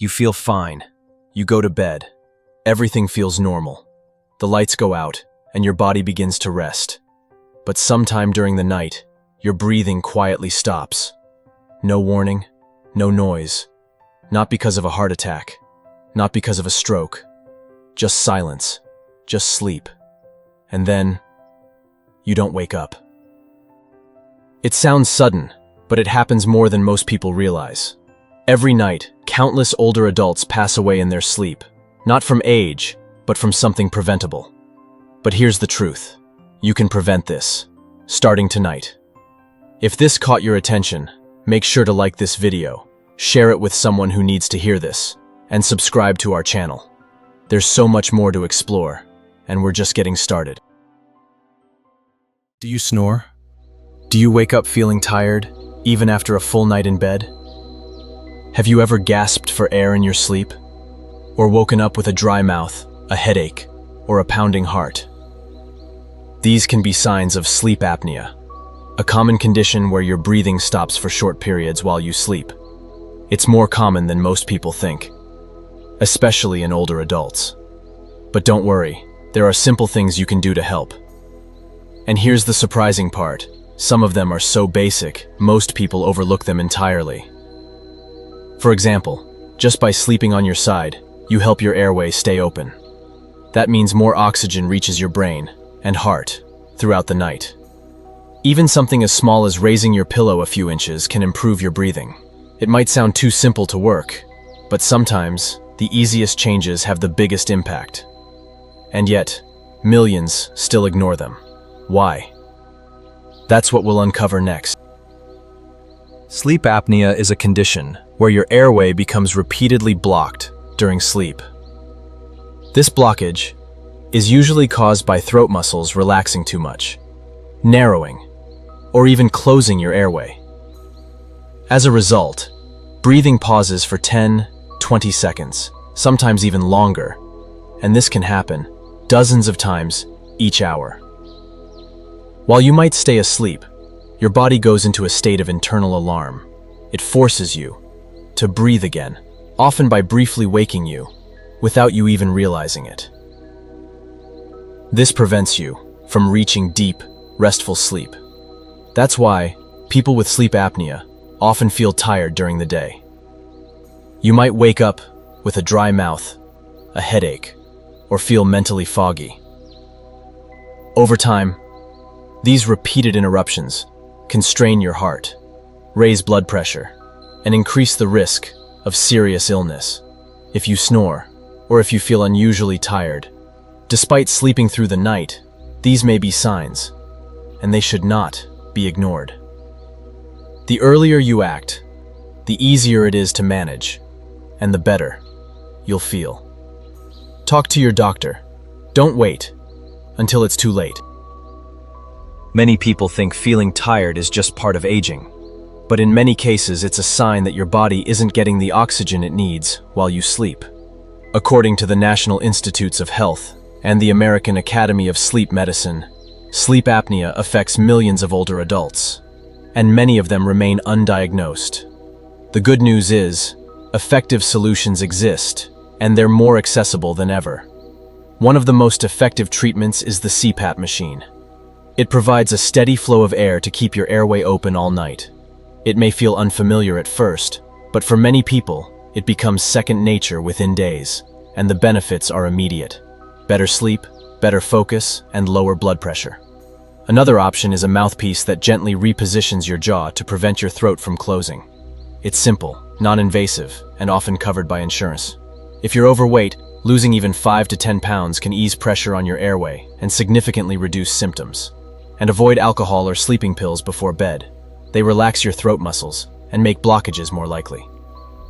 You feel fine. You go to bed. Everything feels normal. The lights go out, and your body begins to rest. But sometime during the night, your breathing quietly stops. No warning, no noise. Not because of a heart attack, not because of a stroke. Just silence, just sleep. And then, you don't wake up. It sounds sudden, but it happens more than most people realize. Every night, countless older adults pass away in their sleep, not from age, but from something preventable. But here's the truth. You can prevent this, starting tonight. If this caught your attention, make sure to like this video, share it with someone who needs to hear this, and subscribe to our channel. There's so much more to explore, and we're just getting started. Do you snore? Do you wake up feeling tired, even after a full night in bed? Have you ever gasped for air in your sleep? Or woken up with a dry mouth, a headache, or a pounding heart? These can be signs of sleep apnea, a common condition where your breathing stops for short periods while you sleep. It's more common than most people think, especially in older adults. But don't worry, there are simple things you can do to help. And here's the surprising part. Some of them are so basic, most people overlook them entirely. For example, just by sleeping on your side, you help your airway stay open. That means more oxygen reaches your brain and heart throughout the night. Even something as small as raising your pillow a few inches can improve your breathing. It might sound too simple to work, but sometimes the easiest changes have the biggest impact. And yet, millions still ignore them. Why? That's what we'll uncover next. Sleep apnea is a condition where your airway becomes repeatedly blocked during sleep. This blockage is usually caused by throat muscles relaxing too much, narrowing, or even closing your airway. As a result, breathing pauses for 10, 20 seconds, sometimes even longer, and this can happen dozens of times each hour. While you might stay asleep, your body goes into a state of internal alarm. It forces you to breathe again, often by briefly waking you, without you even realizing it. This prevents you from reaching deep, restful sleep. That's why people with sleep apnea often feel tired during the day. You might wake up with a dry mouth, a headache, or feel mentally foggy. Over time, these repeated interruptions can strain your heart, raise blood pressure, and increase the risk of serious illness. If you snore, or if you feel unusually tired, despite sleeping through the night, these may be signs, and they should not be ignored. The earlier you act, the easier it is to manage, and the better you'll feel. Talk to your doctor. Don't wait until it's too late. Many people think feeling tired is just part of aging, but in many cases it's a sign that your body isn't getting the oxygen it needs while you sleep. According to the National Institutes of Health and the American Academy of Sleep Medicine, sleep apnea affects millions of older adults, and many of them remain undiagnosed. The good news is, effective solutions exist, and they're more accessible than ever. One of the most effective treatments is the CPAP machine. It provides a steady flow of air to keep your airway open all night. It may feel unfamiliar at first, but for many people, it becomes second nature within days, and the benefits are immediate. Better sleep, better focus, and lower blood pressure. Another option is a mouthpiece that gently repositions your jaw to prevent your throat from closing. It's simple, non-invasive, and often covered by insurance. If you're overweight, losing even 5 to 10 pounds can ease pressure on your airway and significantly reduce symptoms. And avoid alcohol or sleeping pills before bed. They relax your throat muscles and make blockages more likely.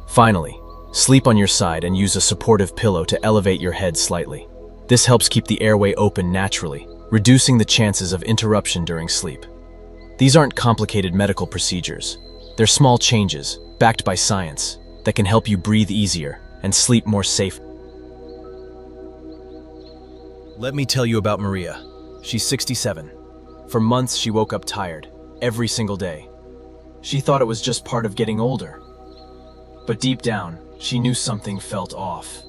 Finally, sleep on your side and use a supportive pillow to elevate your head slightly. This helps keep the airway open naturally, reducing the chances of interruption during sleep. These aren't complicated medical procedures. They're small changes, backed by science, that can help you breathe easier and sleep more safely. Let me tell you about Maria. She's 67. For months, she woke up tired, every single day. She thought it was just part of getting older. But deep down, she knew something felt off.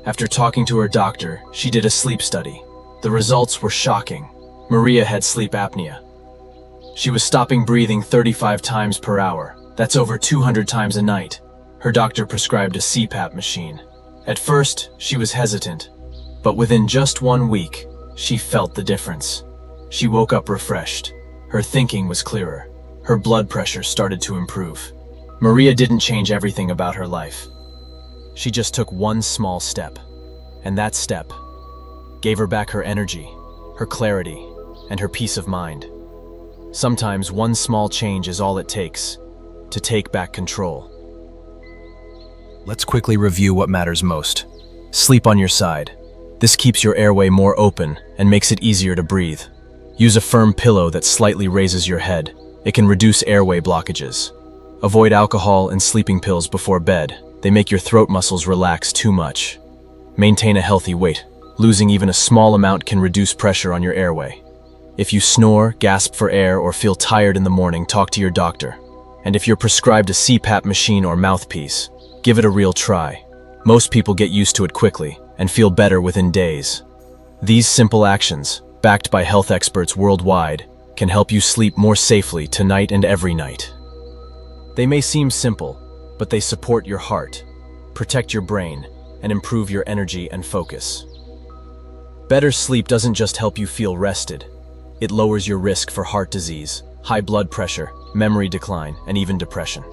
After talking to her doctor, she did a sleep study. The results were shocking. Maria had sleep apnea. She was stopping breathing 35 times per hour. That's over 200 times a night. Her doctor prescribed a CPAP machine. At first, she was hesitant, but within just 1 week, she felt the difference. She woke up refreshed. Her thinking was clearer. Her blood pressure started to improve. Maria didn't change everything about her life. She just took one small step, and that step gave her back her energy, her clarity, and her peace of mind. Sometimes one small change is all it takes to take back control. Let's quickly review what matters most. Sleep on your side. This keeps your airway more open and makes it easier to breathe. Use a firm pillow that slightly raises your head. It can reduce airway blockages. Avoid alcohol and sleeping pills before bed. They make your throat muscles relax too much. Maintain a healthy weight. Losing even a small amount can reduce pressure on your airway. If you snore, gasp for air, or feel tired in the morning, talk to your doctor. And if you're prescribed a CPAP machine or mouthpiece, give it a real try. Most people get used to it quickly and feel better within days. These simple actions, backed by health experts worldwide, can help you sleep more safely tonight and every night. They may seem simple, but they support your heart, protect your brain, and improve your energy and focus. Better sleep doesn't just help you feel rested. It lowers your risk for heart disease, high blood pressure, memory decline, and even depression.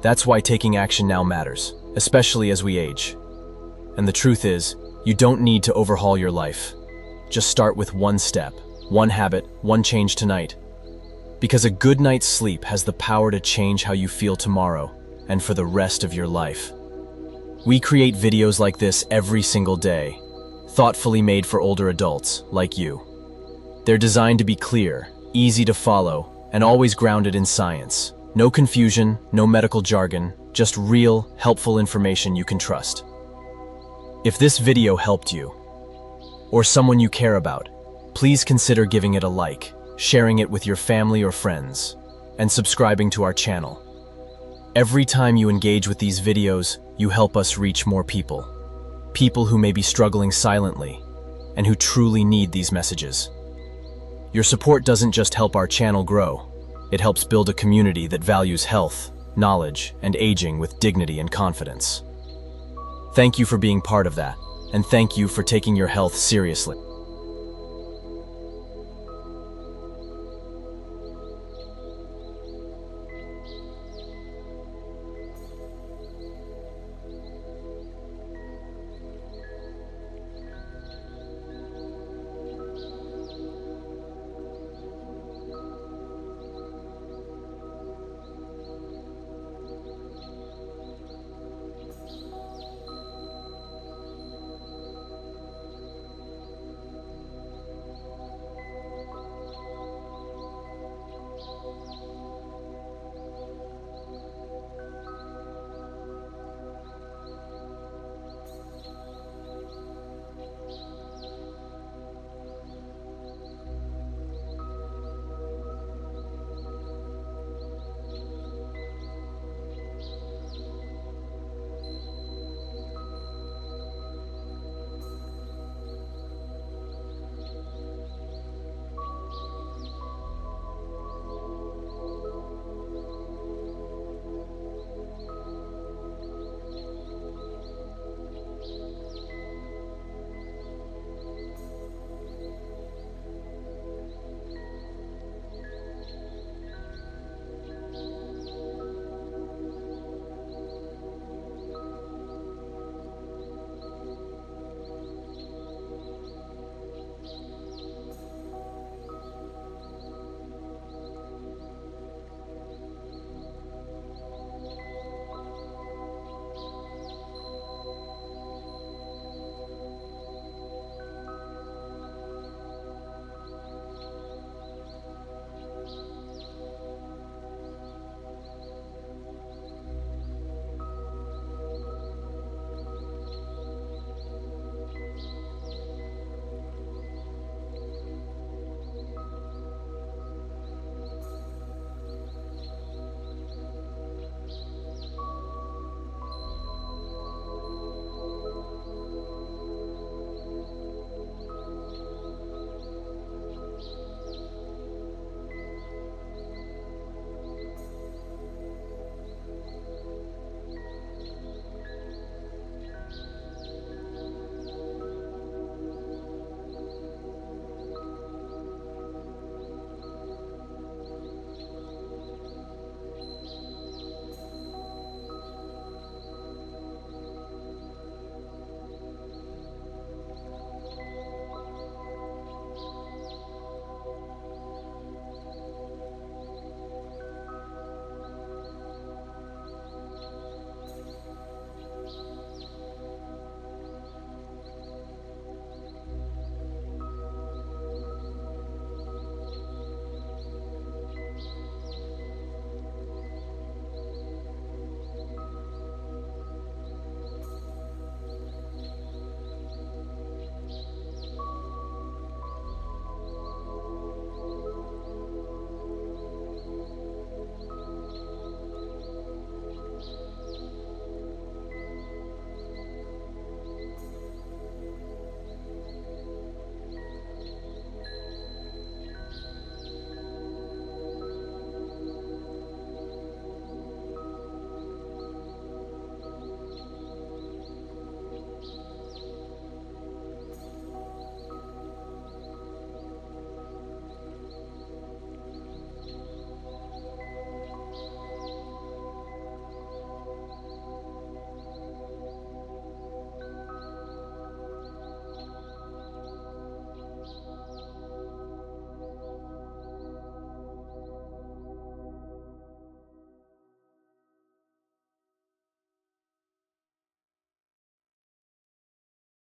That's why taking action now matters, especially as we age. And the truth is, you don't need to overhaul your life. Just start with one step, one habit, one change tonight. Because a good night's sleep has the power to change how you feel tomorrow and for the rest of your life. We create videos like this every single day, thoughtfully made for older adults like you. They're designed to be clear, easy to follow, and always grounded in science. No confusion, no medical jargon, just real, helpful information you can trust. If this video helped you, or someone you care about, please consider giving it a like, sharing it with your family or friends, and subscribing to our channel. Every time you engage with these videos, you help us reach more people. People who may be struggling silently, and who truly need these messages. Your support doesn't just help our channel grow, it helps build a community that values health, knowledge, and aging with dignity and confidence. Thank you for being part of that, and thank you for taking your health seriously.